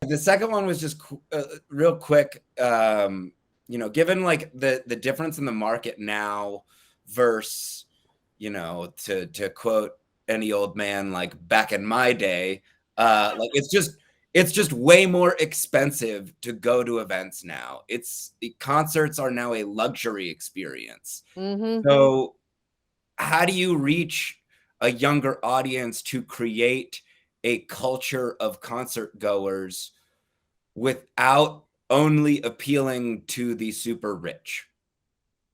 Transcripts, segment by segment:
The second one was just real quick. Given like the difference in the market now versus, to quote any old man, like back in my day, like it's just way more expensive to go to events now. The concerts are now a luxury experience. So how do you reach a younger audience to create a culture of concert goers without only appealing to the super rich?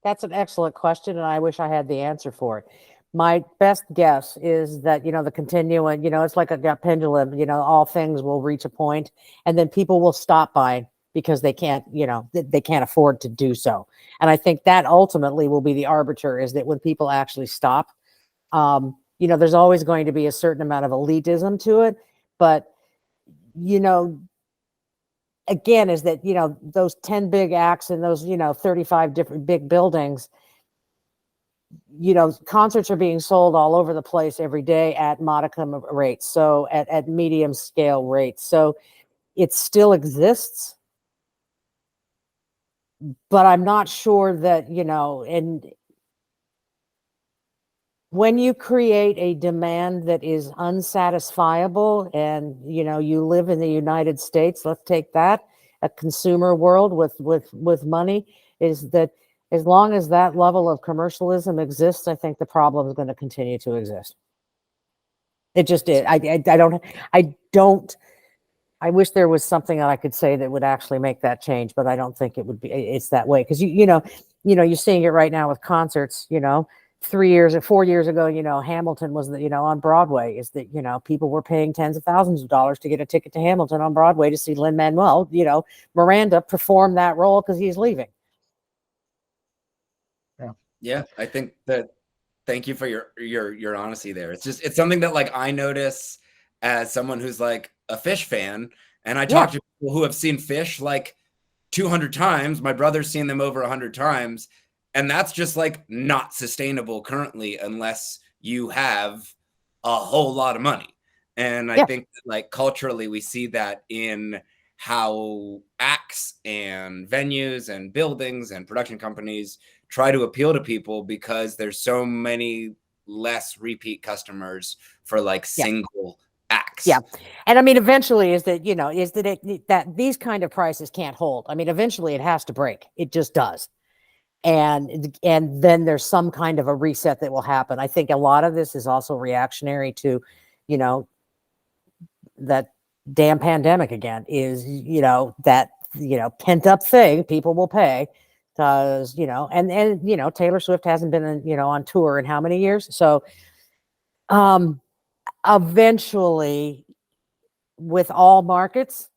That's an excellent question, and I wish I had the answer for it. My best guess is that, the continuing, it's like a pendulum, all things will reach a point, and then people will stop buying because they can't, they can't afford to do so. And I think that ultimately will be the arbiter, is that when people actually stop, there's always going to be a certain amount of elitism to it. But, again, is that, those 10 big acts and those, 35 different big buildings, concerts are being sold all over the place every day at modicum rates. So at medium scale rates. So it still exists, but I'm not sure that, and when you create a demand that is unsatisfiable, and you live in the United States, let's take that, a consumer world with money, is that as long as that level of commercialism exists, I think the problem is going to continue to exist. It just is. I wish there was something that I could say that would actually make that change, but I don't think it would be. It's that way because you're seeing it right now with concerts. 4 years ago, Hamilton was on Broadway. Is that people were paying tens of thousands of dollars to get a ticket to Hamilton on Broadway to see Lin-Manuel Miranda perform that role because he's leaving. Yeah, I think that. Thank you for your honesty there. It's something that like I notice as someone who's like a Fish fan, and I talk to people who have seen Fish like 200 times. My brother's seen them over 100 times, and that's just like not sustainable currently unless you have a whole lot of money. And I think that, like, culturally we see that in how acts and venues and buildings and production companies try to appeal to people because there's so many less repeat customers for like single acts. Yeah. And I mean, eventually that these kind of prices can't hold. I mean, eventually it has to break. It just does. And then there's some kind of a reset that will happen. I think a lot of this is also reactionary to, that damn pandemic again, is, that, pent up thing people will pay because, and Taylor Swift hasn't been, on tour in how many years? So, eventually with all markets,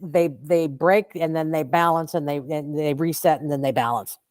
they break and then they balance and they reset and then they balance.